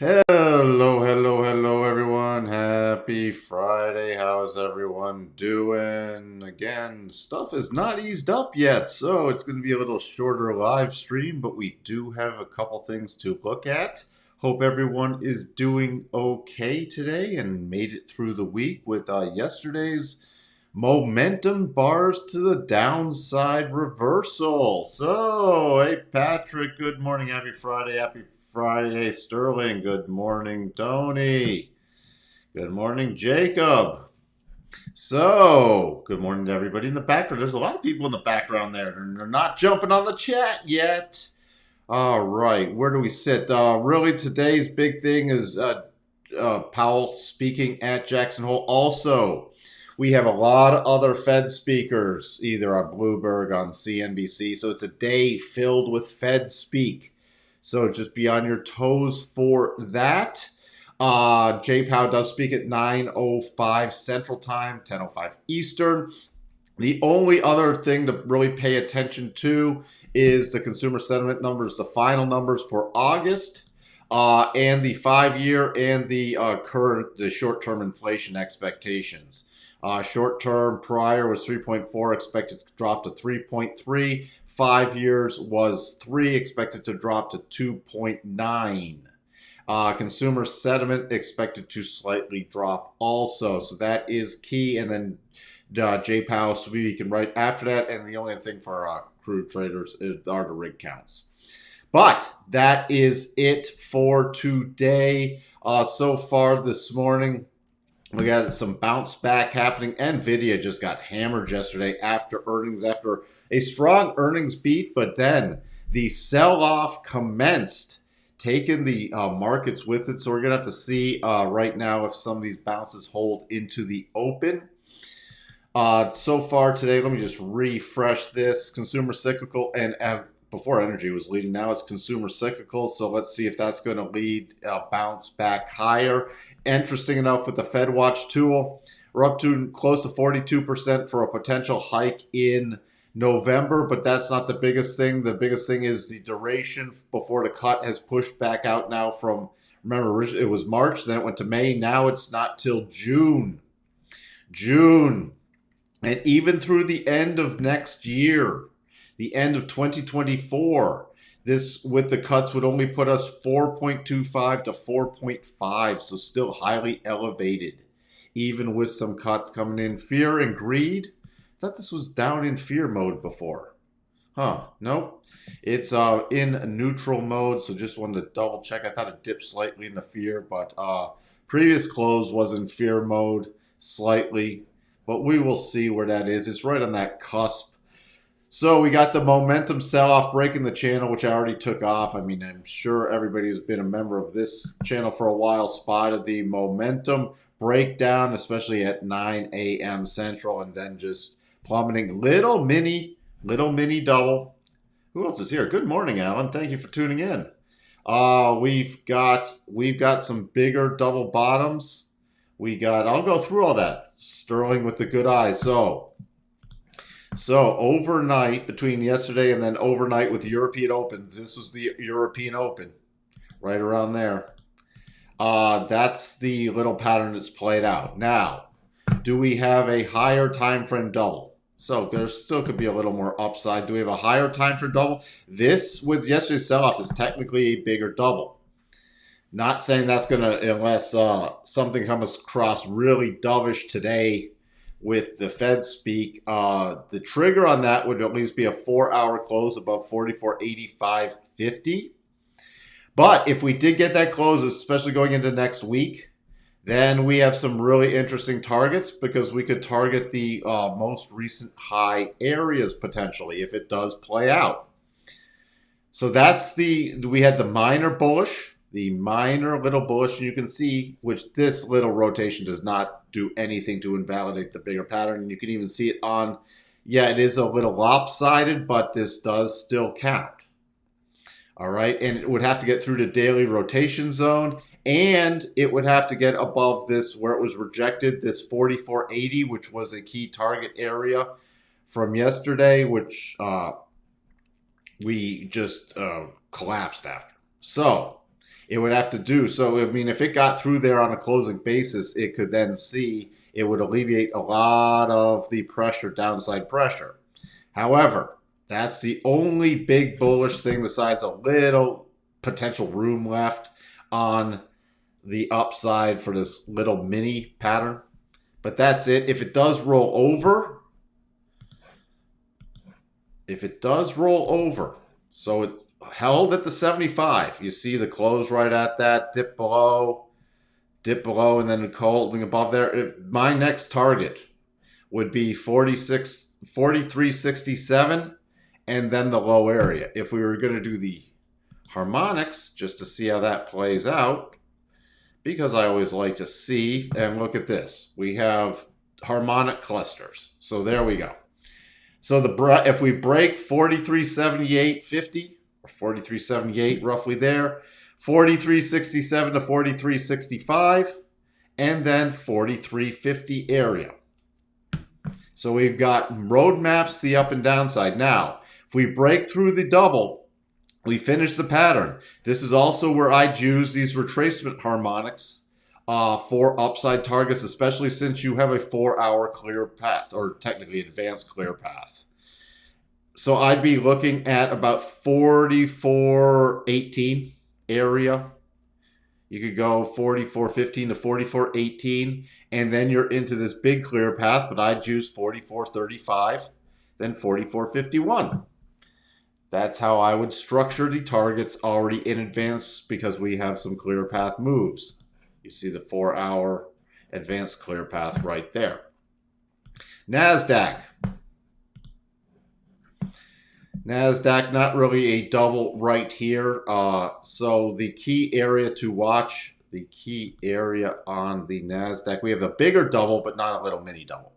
Hello, everyone. Happy Friday. How's everyone doing? Again, stuff is not eased up yet, so it's going to be a little shorter live stream, but we do have a couple things to look at. Hope everyone is doing okay today and made it through the week with yesterday's momentum bars to the downside reversal. So, hey, Patrick, good morning. Happy Friday. Happy Friday. Hey, Sterling, good morning. Tony, good morning. Jacob. So, good morning to everybody in the background. There's a lot of people in the background there. They're not jumping on the chat yet. All right, where do we sit? Really, today's big thing is Powell speaking at Jackson Hole. Also, we have a lot of other Fed speakers, either on Bloomberg, on CNBC. So it's a day filled with Fed speak. So just be on your toes for that. JPow does speak at 9:05 Central Time, 10:05 Eastern. The only other thing to really pay attention to is the consumer sentiment numbers, the final numbers for August, and the 5-year and the short-term inflation expectations. Short-term prior was 3.4, expected to drop to 3.3. 5 years was 3, expected to drop to 2.9. Consumer sentiment expected to slightly drop also. So that is key. And then JPow speaking right after that. And the only thing for crude traders are the rig counts. But that is it for today. So far this morning, we got some bounce back happening. NVIDIA just got hammered yesterday after earnings, after a strong earnings beat. But then the sell-off commenced, taking the markets with it. So we're going to have to see right now if some of these bounces hold into the open. So far today, let me just refresh this. Consumer cyclical, and before energy was leading, now it's consumer cyclical. So let's see if that's going to lead bounce back higher. Interesting enough, with the Fed Watch tool, we're up to close to 42% for a potential hike in November, but that's not the biggest thing. The biggest thing is the duration before the cut has pushed back out now from, remember, it was March, then it went to May. Now it's not till June. And even through the end of next year, the end of 2024, this with the cuts would only put us 4.25 to 4.5, so still highly elevated, even with some cuts coming in. Fear and greed. I thought this was down in fear mode before. Nope. It's in neutral mode, so just wanted to double check. I thought it dipped slightly in the fear, but previous close was in fear mode slightly. But we will see where that is. It's right on that cusp. So we got the momentum sell-off breaking the channel, which I already took off. I mean, I'm sure everybody who's been a member of this channel for a while spotted the momentum breakdown, especially at 9 a.m. Central, and then just plummeting. Little mini double. Who else is here? Good morning, Alan. Thank you for tuning in. We've got some bigger double bottoms. I'll go through all that. Sterling with the good eyes. So overnight, between yesterday and then overnight with the European Open, this was the European Open, right around there. That's the little pattern that's played out. Now, do we have a higher time frame double? So there still could be a little more upside. Do we have a higher time frame double? This, with yesterday's sell-off, is technically a bigger double. Not saying that's going to, unless something comes across really dovish today with the Fed speak. The trigger on that would at least be a 4-hour close above 44.8550. But if we did get that close, especially going into next week, then we have some really interesting targets, because we could target the most recent high areas potentially if it does play out. So we had the minor bullish. The minor little bullish, and you can see, which this little rotation does not do anything to invalidate the bigger pattern. And you can even see it on, it is a little lopsided, but this does still count. All right, and it would have to get through the daily rotation zone, and it would have to get above this where it was rejected, this 44.80, which was a key target area from yesterday, which we just collapsed after. So it would have to do. So, I mean, if it got through there on a closing basis, it could then see it would alleviate a lot of the pressure, downside pressure. However, that's the only big bullish thing besides a little potential room left on the upside for this little mini pattern. But that's it. If it does roll over, so it held at the 75. You see the close right at that, dip below, and then holding above there. My next target would be 43.67, and then the low area. If we were going to do the harmonics, just to see how that plays out, because I always like to see, and look at this. We have harmonic clusters. So there we go. So if we break 43.78.50, or 43.78 roughly there, 43.67 to 43.65, and then 43.50 area. So we've got roadmaps, the up and downside. Now, if we break through the double, we finish the pattern. This is also where I'd use these retracement harmonics for upside targets, especially since you have a 4-hour clear path, or technically advanced clear path. So I'd be looking at about 44.18 area. You could go 44.15 to 44.18, and then you're into this big clear path, but I'd use 44.35, then 44.51. That's how I would structure the targets already in advance, because we have some clear path moves. You see the 4-hour advanced clear path right there. NASDAQ. NASDAQ, not really a double right here. So the key area to watch, the key area on the NASDAQ, we have the bigger double, but not a little mini double.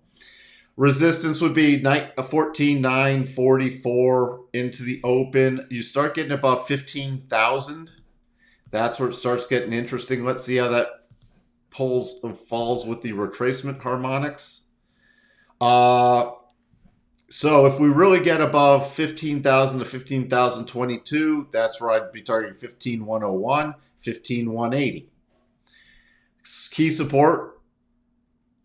Resistance would be 14,944 into the open. You start getting above 15,000. That's where it starts getting interesting. Let's see how that falls with the retracement harmonics. So if we really get above 15,000 to 15,022, that's where I'd be targeting 15,101, 15,180. Key support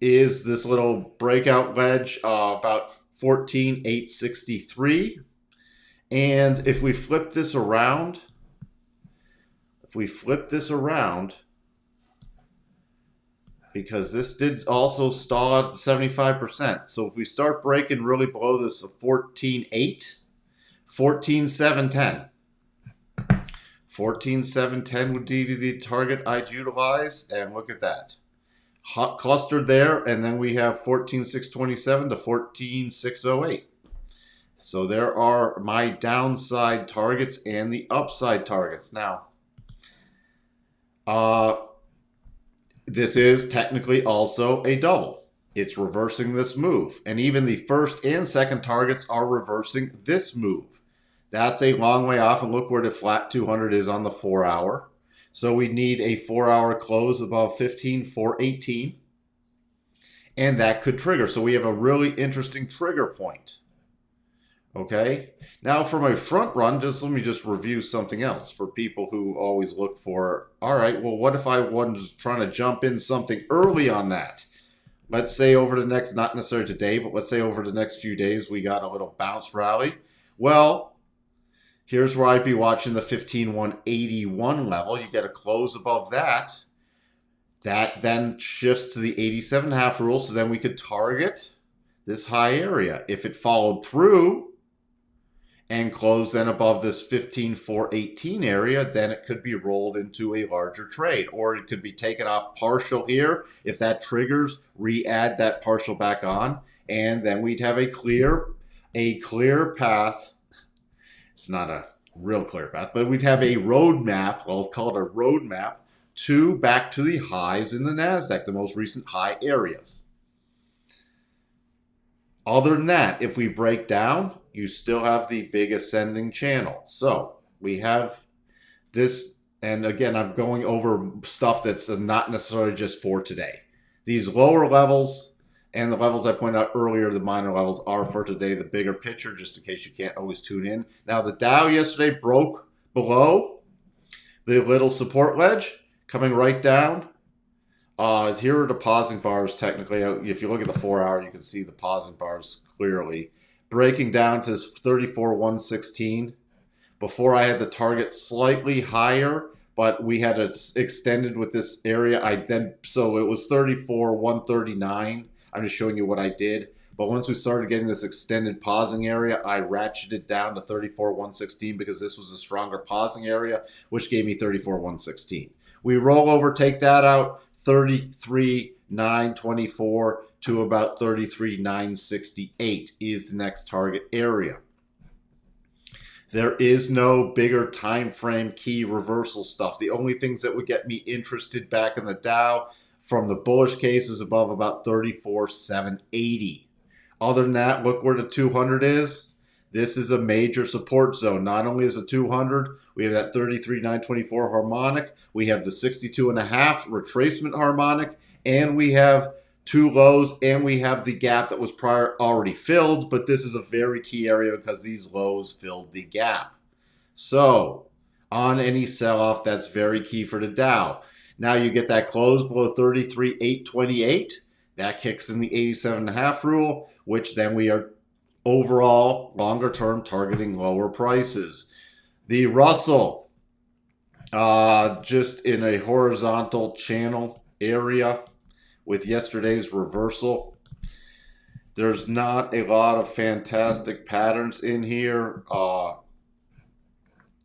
is this little breakout wedge about 14,863. And if we flip this around, because this did also stall out at 75%. So if we start breaking really below this of 14.8, 14.710. 14.710 would be the target I'd utilize, and look at that. Hot clustered there, and then we have 14.627 to 14.608. So there are my downside targets and the upside targets. Now, this is technically also a double. It's reversing this move, and even the first and second targets are reversing this move. That's a long way off, and look where the flat 200 is on the 4-hour. So we need a 4-hour close above 15,418, and that could trigger. So we have a really interesting trigger point. Okay, now for my front run, let me review something else for people who always look for, all right, well, what if I was trying to jump in something early on that? Let's say over the next, not necessarily today, but let's say over the next few days, we got a little bounce rally. Well, here's where I'd be watching the 15,181 level. You get a close above that. That then shifts to the 87.5 rule, so then we could target this high area. If it followed through and closed then above this 15,418 area, then it could be rolled into a larger trade, or it could be taken off partial here. If that triggers, re-add that partial back on, and then we'd have a clear path. It's not a real clear path, but we'd have a roadmap. Well, call it a roadmap back to the highs in the NASDAQ, the most recent high areas. Other than that, if we break down, you still have the big ascending channel. So we have this, and again, I'm going over stuff that's not necessarily just for today. These lower levels and the levels I pointed out earlier, the minor levels, are for today, the bigger picture, just in case you can't always tune in. Now, the Dow yesterday broke below The little support wedge coming right down. Here are the pausing bars technically. If you look at the 4 hour, you can see the pausing bars clearly. Breaking down to 34,116. Before I had the target slightly higher, but we had it extended with this area. So it was 34,139. I'm just showing you what I did. But once we started getting this extended pausing area, I ratcheted down to 34,116 because this was a stronger pausing area, which gave me 34,116. We roll over, take that out, 33,924 to about 33,968 is the next target area. There is no bigger time frame key reversal stuff. The only things that would get me interested back in the Dow from the bullish case is above about 34,780. Other than that, look where the 200 is. This is a major support zone. Not only is it 200, we have that 33,924 harmonic. We have the 62.5 retracement harmonic, and we have two lows, and we have the gap that was prior already filled, but this is a very key area because these lows filled the gap. So on any sell-off, that's very key for the Dow. Now you get that close below 33,828. That kicks in the 87.5 rule, which then we are overall longer term targeting lower prices. The Russell, just in a horizontal channel area with yesterday's reversal. There's not a lot of fantastic patterns in here.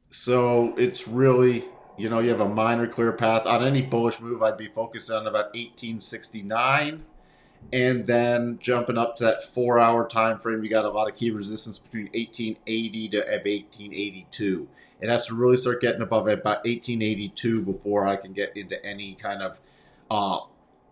So it's really, you have a minor clear path. On any bullish move, I'd be focused on about 1869. And then jumping up to that 4 hour time frame, you got a lot of key resistance between 1880 to 1882. It has to really start getting above about 1882 before I can get into any kind of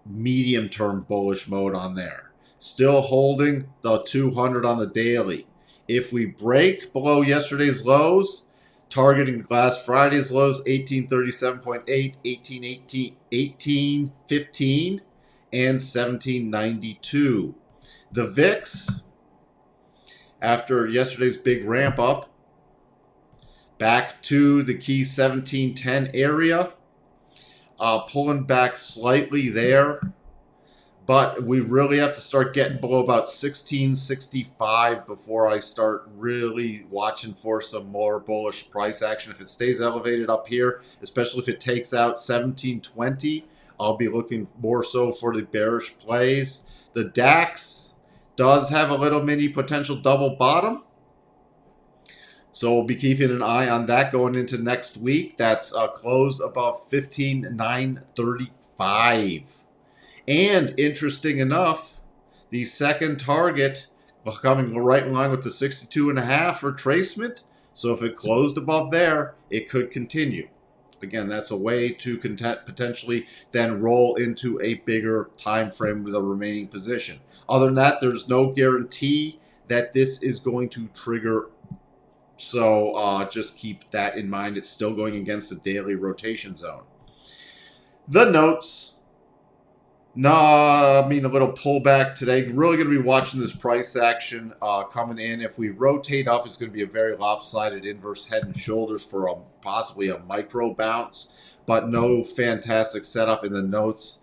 medium-term bullish mode on there. Still holding the 200 on the daily. If we break below yesterday's lows, targeting last Friday's lows, 1837.8, 1818, 1815, and 1792. The VIX, after yesterday's big ramp up, back to the key 1710 area, pulling back slightly there, but we really have to start getting below about 1665 before I start really watching for some more bullish price action. If it stays elevated up here, especially if it takes out 1720, I'll be looking more so for the bearish plays. The DAX does have a little mini potential double bottom, so we'll be keeping an eye on that going into next week. That's a close above 15,935. And interesting enough, the second target coming right in line with the 62.5 retracement. So if it closed above there, it could continue. Again, that's a way to potentially then roll into a bigger time frame with a remaining position. Other than that, there's no guarantee that this is going to trigger. So just keep that in mind. It's still going against the daily rotation zone. The notes. A little pullback today. Really going to be watching this price action coming in. If we rotate up, it's going to be a very lopsided inverse head and shoulders for possibly a micro bounce, but no fantastic setup in the notes.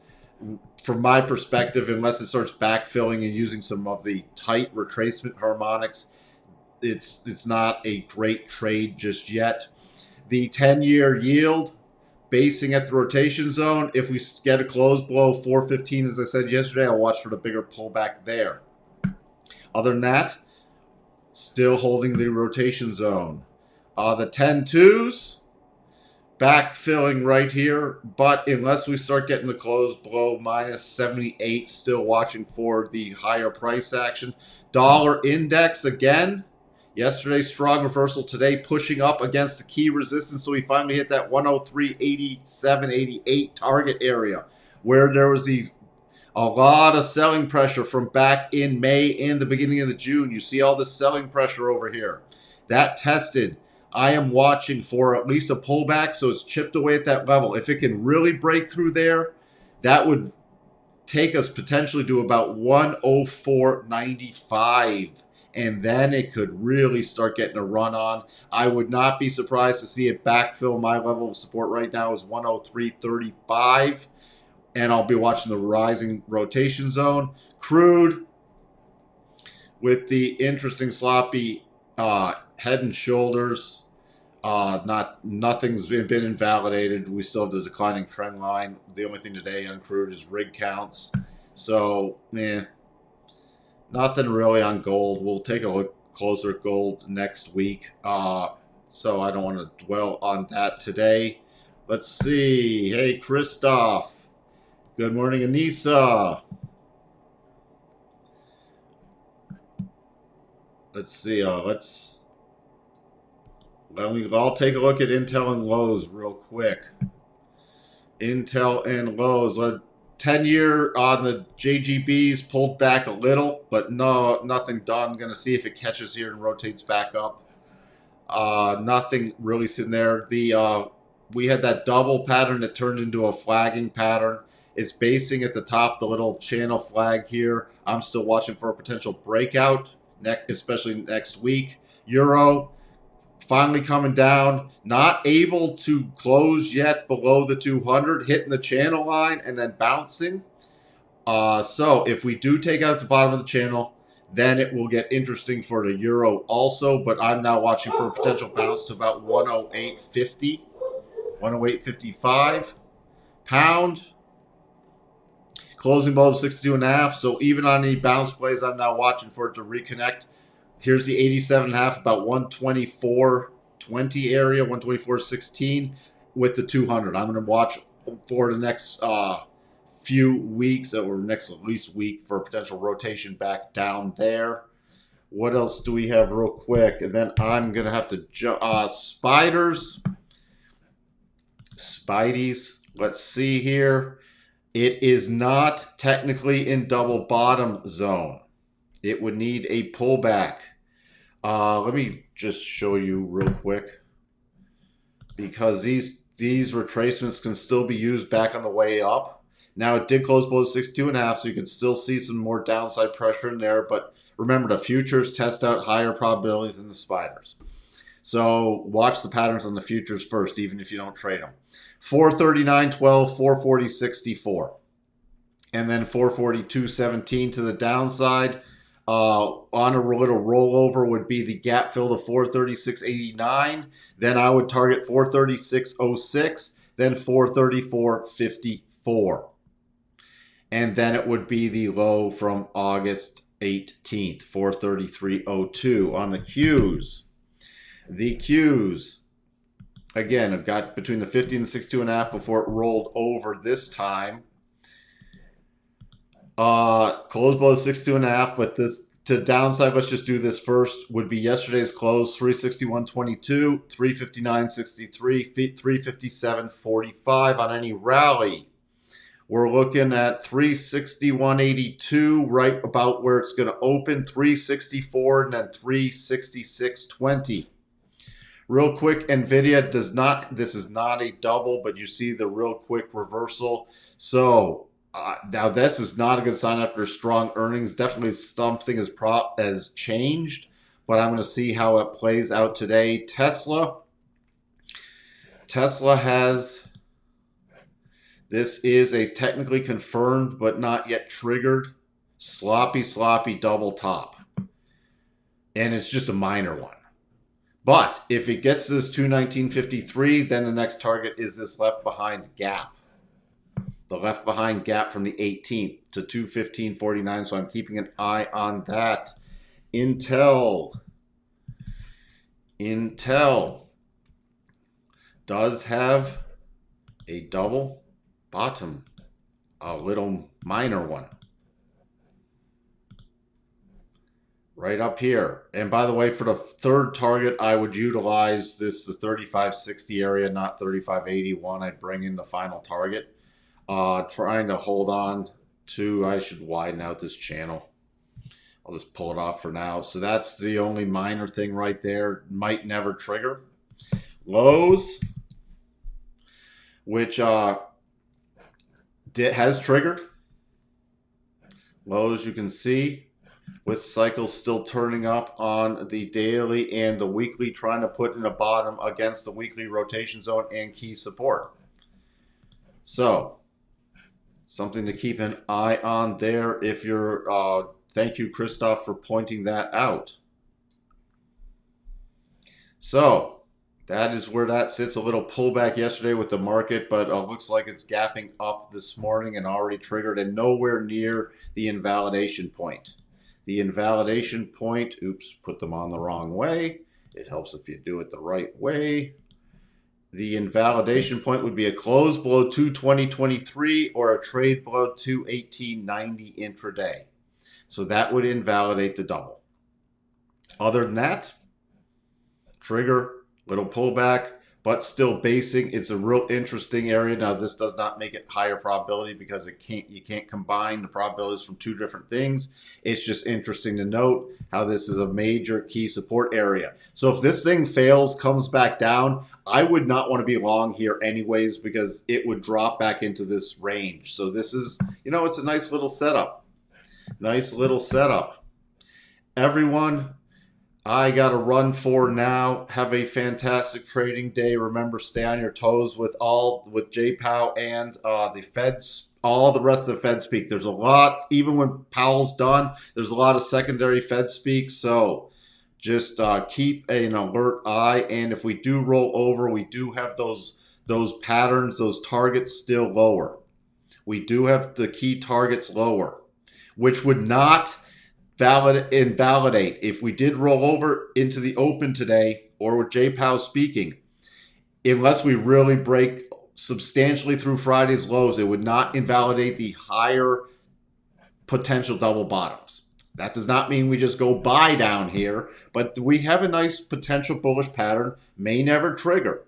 From my perspective, unless it starts backfilling and using some of the tight retracement harmonics, it's not a great trade just yet. The 10-year yield, basing at the rotation zone, if we get a close below 415, as I said yesterday, I'll watch for the bigger pullback there. Other than that, still holding the rotation zone. The 10-2s, backfilling right here, but unless we start getting the close below minus 78, still watching for the higher price action. Dollar index, again, yesterday's strong reversal, today pushing up against the key resistance, so we finally hit that 103.8788 target area, where there was a lot of selling pressure from back in May and the beginning of the June. You see all the selling pressure over here. That tested. I am watching for at least a pullback, so it's chipped away at that level. If it can really break through there, that would take us potentially to about 104.95. and then it could really start getting a run on. I would not be surprised to see it backfill. My level of support right now is 103.35, and I'll be watching the rising rotation zone. Crude with the interesting sloppy head and shoulders. Nothing's been invalidated. We still have the declining trend line. The only thing today on crude is rig counts. So, nothing really on gold. We'll take a look closer at gold next week. So I don't want to dwell on that today. Let's see. Hey, Christoph. Good morning, Anissa. Let's see. I'll take a look at Intel and Lowe's real quick. Intel and Lowe's. 10-year on the JGBs pulled back a little, but nothing done. Going to see if it catches here and rotates back up. Nothing really sitting there. We had that double pattern that turned into a flagging pattern. It's basing at the top, the little channel flag here. I'm still watching for a potential breakout, especially next week. Euro finally coming down, not able to close yet below the 200, hitting the channel line and then bouncing. So if we do take out the bottom of the channel, then it will get interesting for the euro also. But I'm now watching for a potential bounce to about 108.50, 108.55. Pound closing below 62.5. So even on any bounce plays, I'm now watching for it to reconnect. Here's the 87.5, about 124.20 area, 124.16 with the 200. I'm going to watch for the next few weeks, or next at least week, for a potential rotation back down there. What else do we have real quick? And then I'm going to have to Spideys. Let's see here. It is not technically in double bottom zone. It would need a pullback. Let me just show you real quick, because these retracements can still be used back on the way up. Now, it did close below 62.5, so you can still see some more downside pressure in there. But remember, the futures test out higher probabilities than the spiders. So watch the patterns on the futures first, even if you don't trade them. 439.12, 440.64, and then 442.17 to the downside. On a little rollover would be the gap fill to 436.89. Then I would target 436.06, then 434.54. And then it would be the low from August 18th, 433.02 on the Qs. The Qs, again, I've got between the 50 and the 62.5 before it rolled over this time. Close below 62.5, but this to downside, let's just do this first, would be yesterday's close, 361.22, 359.63, 357.45 on any rally. We're looking at 361.82, right about where it's going to open, 364, and then 366.20. Real quick, NVIDIA does not, this is not a double, but you see the real quick reversal. So now this is not a good sign after strong earnings. Definitely something has changed, but I'm going to see how it plays out today. Tesla has, this is a technically confirmed but not yet triggered sloppy double top, and it's just a minor one. But if it gets to this 219.53, then the next target is this left behind gap. The left behind gap from the 18th to 215.49. So I'm keeping an eye on that. Intel does have a double bottom, a little minor one. Right up here. And by the way, for the third target, I would utilize the 3560 area, not 3581. I'd bring in the final target. Trying to hold on to, I should widen out this channel. I'll just pull it off for now. So that's the only minor thing right there. Might never trigger. Lows, which has triggered. Lows, you can see. with cycles still turning up on the daily and the weekly, trying to put in a bottom against the weekly rotation zone and key support. So, something to keep an eye on there if you're, thank you, Christoph, for pointing that out. So, that is where that sits. A little pullback yesterday with the market, but looks like it's gapping up this morning and already triggered and nowhere near the invalidation point. The invalidation point, oops, put them on the wrong way. It helps if you do it the right way. The invalidation point would be a close below 220.23 or a trade below 218.90 intraday. So that would invalidate the double. Other than that, trigger, little pullback, but still basing. It's a real interesting area. Now, this does not make it higher probability because you can't combine the probabilities from two different things. It's just interesting to note how this is a major key support area. So if this thing fails, comes back down, I would not want to be long here anyways because it would drop back into this range. So this is, it's a nice little setup. Nice little setup. Everyone, I got to run for now. Have a fantastic trading day. Remember, stay on your toes with JPow and the Feds, all the rest of the Fed speak. There's a lot, even when Powell's done, there's a lot of secondary Fed speak. So just keep an alert eye. And if we do roll over, we do have those patterns, those targets still lower. We do have the key targets lower, which would not invalidate. If we did roll over into the open today or with JPow speaking, unless we really break substantially through Friday's lows, it would not invalidate the higher potential double bottoms. That does not mean we just go buy down here, but we have a nice potential bullish pattern, may never trigger.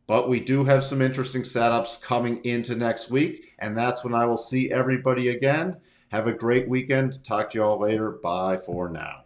But we do have some interesting setups coming into next week, and that's when I will see everybody again. Have a great weekend. Talk to you all later. Bye for now.